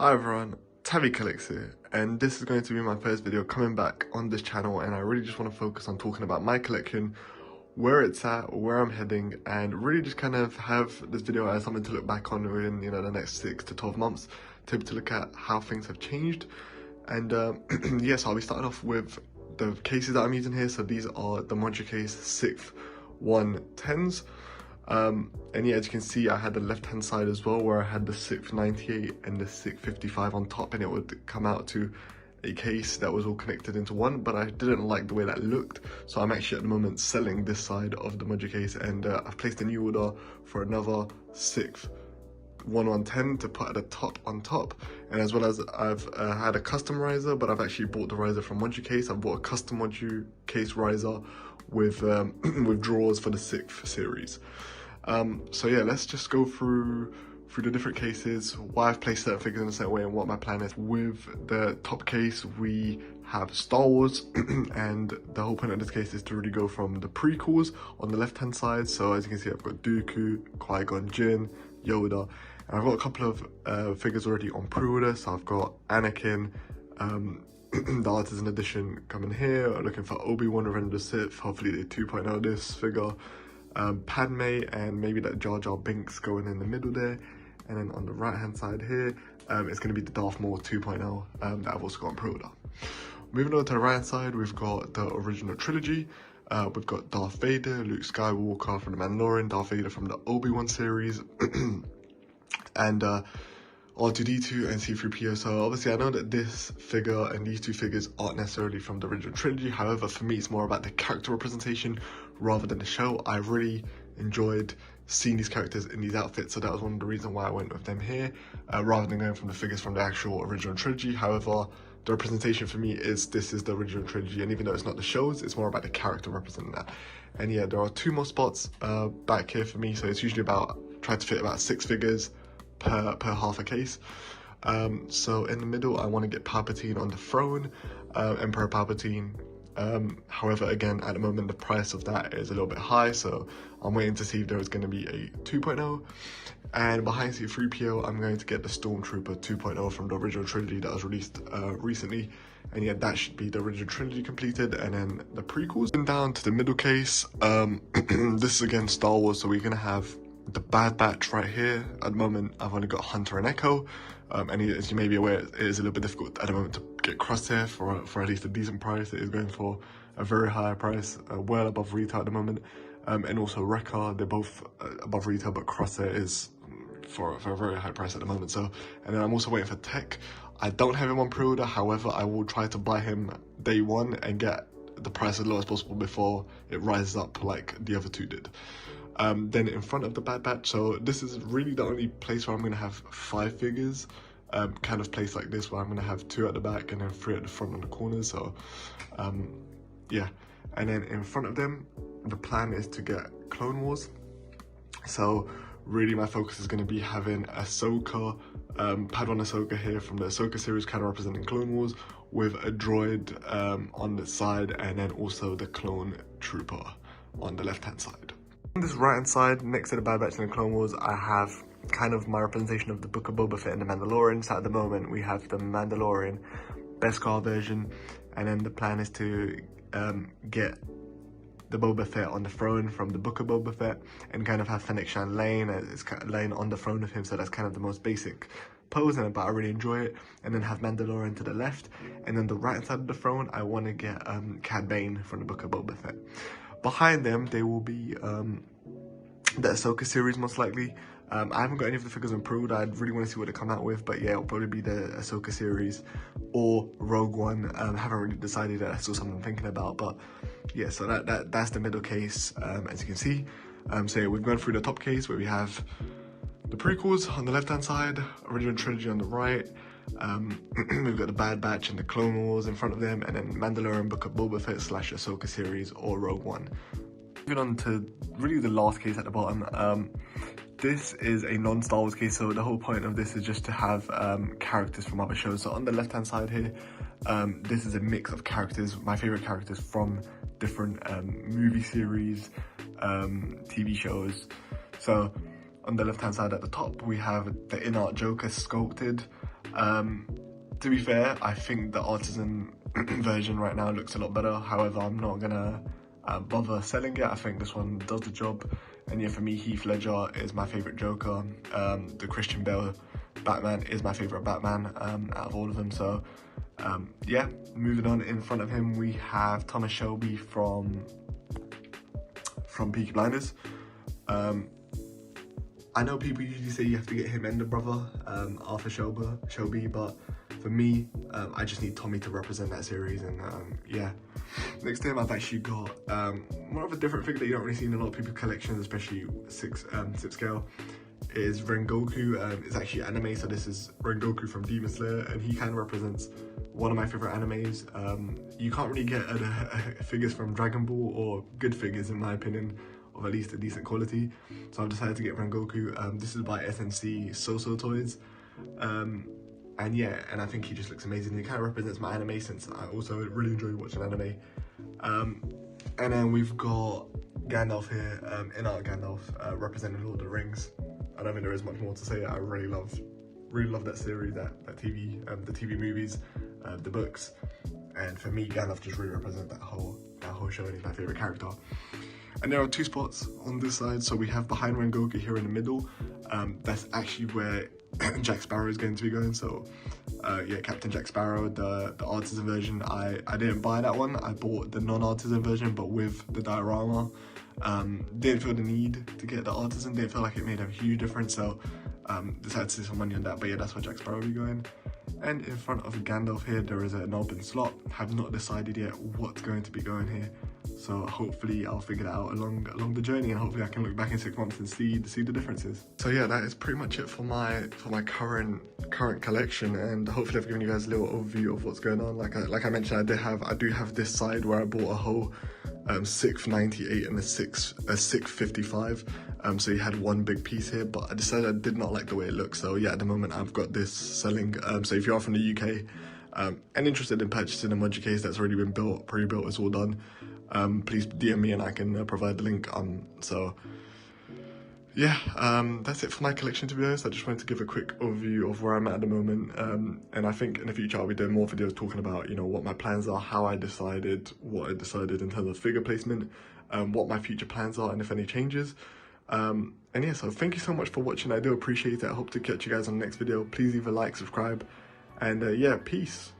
Hi everyone, Tavi Calix here, and this is going to be my first video coming back on this channel, and I really just want to focus on talking about my collection, where it's at, where I'm heading, and really just kind of have this video as something to look back on in, the next 6 to 12 months, to be able to look at how things have changed. And yes, I'll be starting off with the cases that I'm using here. So these are the Modular Case 6th 110s. And yeah, as you can see, I had the left hand side as well, where I had the 6th 98 and the 6th 55 on top, and it would come out to a case that was all connected into one, but I didn't like the way that looked, so I'm actually at the moment selling this side of the Modular Case, and I've placed a new order for another 6th 110 to put at the top on top. And as well as I've had a custom riser, but I've actually bought the riser from Modular Case. I've bought a custom Modular Case riser with with drawers for the 6th series. So yeah, let's just go through the different cases, why I've placed certain figures in a certain way, and what my plan is. With the top case, we have Star Wars, and the whole point of this case is to really go from the prequels on the left hand side. So as you can see, I've got Dooku, Qui-Gon Jinn, Yoda, and I've got a couple of figures already on pre-order. So I've got Anakin, the Artisan Edition coming here. I'm looking for Obi-Wan Revenge of the Sith, hopefully the 2.0 this figure. Padme, and maybe that Jar Jar Binks going in the middle there. And then on the right hand side here, it's going to be the Darth Maul 2.0 that I've also got on pre-order. Moving on to the right hand side, we've got the original trilogy. We've got Darth Vader, Luke Skywalker from the Mandalorian, Darth Vader from the Obi-Wan series, and R2-D2 and C-3PO. So obviously I know that this figure and these two figures aren't necessarily from the original trilogy. However, for me, it's more about the character representation rather than the show. I really enjoyed seeing these characters in these outfits, so that was one of the reasons why I went with them here, rather than going from the figures from the actual original trilogy. However, the representation for me is this is the original trilogy, and even though it's not the shows, it's more about the character representing that. And yeah, there are 2 more spots back here for me, so it's usually about, try to fit about 6 figures per half a case. So in the middle, I want to get Palpatine on the throne, Emperor Palpatine. However, again, at the moment, the price of that is a little bit high, so I'm waiting to see if there is going to be a 2.0. And behind C-3PO, I'm going to get the Stormtrooper 2.0 from the original trilogy that was released recently. And yeah, that should be the original trilogy completed, and then the prequels. And down to the middle case, this is again Star Wars, so we're going to have the Bad Batch right here. At the moment, I've only got Hunter and Echo, and as you may be aware, it is a little bit difficult at the moment to get Crosshair for at least a decent price. It is going for a very high price, well above retail at the moment, and also Wrecker, they're both above retail, but Crosshair is for a very high price at the moment. So, and then I'm also waiting for Tech. I don't have him on pre-order, however, I will try to buy him day one and get the price as low as possible before it rises up like the other 2 did. Then in front of the Bad Batch, so this is really the only place where I'm going to have 5 figures, kind of placed like this, where I'm going to have 2 at the back and then 3 at the front and the corners. So yeah, and then in front of them, the plan is to get Clone Wars. So really my focus is going to be having Ahsoka, Padawan Ahsoka here from the Ahsoka series, kind of representing Clone Wars, with a droid on the side, and then also the Clone Trooper on the left hand side. On this right hand side, next to the Bad Batch and the Clone Wars, I have kind of my representation of the Book of Boba Fett and the Mandalorian. So at the moment, we have the Mandalorian Beskar version, and then the plan is to get the Boba Fett on the throne from the Book of Boba Fett, and kind of have Fennec Shan laying on the throne of him. So that's kind of the most basic pose, but I really enjoy it. And then have Mandalorian to the left, and then the right hand side of the throne, I want to get Cad Bane from the Book of Boba Fett. Behind them, they will be the Ahsoka series, most likely. I haven't got any of the figures on pre-order. I really want to see what they come out with, but yeah, it'll probably be the Ahsoka series or Rogue One. Haven't really decided yet. That's still something I'm thinking about, but yeah, so that's the middle case, as you can see. So yeah, we've gone through the top case where we have the prequels on the left-hand side, original trilogy on the right. We've got the Bad Batch and the Clone Wars in front of them, and then Mandalorian, Book of Boba Fett / Ahsoka series or Rogue One. Moving on to really the last case at the bottom. This is a non-Star Wars case, so the whole point of this is just to have characters from other shows. So on the left-hand side here, this is a mix of characters, my favorite characters from different movie series, TV shows. So on the left hand side at the top, we have the in-art Joker sculpted. To be fair, I think the artisan version right now looks a lot better. However, I'm not gonna bother selling it. I think this one does the job. And yeah, for me, Heath Ledger is my favorite Joker. The Christian Bale Batman is my favorite Batman out of all of them. So yeah, moving on, in front of him we have Thomas Shelby from Peaky Blinders. I know people usually say you have to get him and the brother, Arthur Shelby, but for me, I just need Tommy to represent that series, and yeah. Next to him, I've actually got more of a different figure that you don't really see in a lot of people's collections, especially six scale, is Rengoku. It's actually anime, so this is Rengoku from Demon Slayer, and he kind of represents one of my favorite animes. You can't really get figures from Dragon Ball, or good figures in my opinion, of at least a decent quality, so I've decided to get Rengoku. This is by SNC Soso Toys, and yeah, and I think he just looks amazing. He kind of represents my anime, since I also really enjoy watching anime. And then we've got Gandalf here, in-art Gandalf, representing Lord of the Rings. I don't think there is much more to say. I really love that series, that TV, the TV movies, the books, and for me, Gandalf just really represents that whole show, and he's my favorite character. And there are two spots on this side, so we have behind Rengoku here in the middle. That's actually where Jack Sparrow is going to be going. So yeah, Captain Jack Sparrow, the artisan version. I didn't buy that one. I bought the non-artisan version, but with the diorama. Didn't feel the need to get the artisan. Didn't feel like it made a huge difference, so decided to save some money on that. But yeah, that's where Jack Sparrow will be going. And in front of Gandalf here, there is an open slot. Have not decided yet what's going to be going here, so hopefully I'll figure that out along the journey, and hopefully I can look back in 6 months and see the differences. So yeah, that is pretty much it for my current collection, and hopefully I've given you guys a little overview of what's going on. Like I mentioned, I do have this side where I bought a whole 698 and a 655. So you had one big piece here, but I decided I did not like the way it looks. So yeah, at the moment I've got this selling. So if you are from the UK and interested in purchasing a Moji case that's already been built, pre-built, it's all done, please DM me and I can provide the link. So yeah, that's it for my collection, to be honest. I just wanted to give a quick overview of where I'm at the moment, and I think in the future I'll be doing more videos talking about, you know, what my plans are, how I decided, what I decided in terms of figure placement, what my future plans are, and if any changes. And yeah, so thank you so much for watching. I do appreciate it. I hope to catch you guys on the next video. Please leave a like, subscribe, and yeah, peace.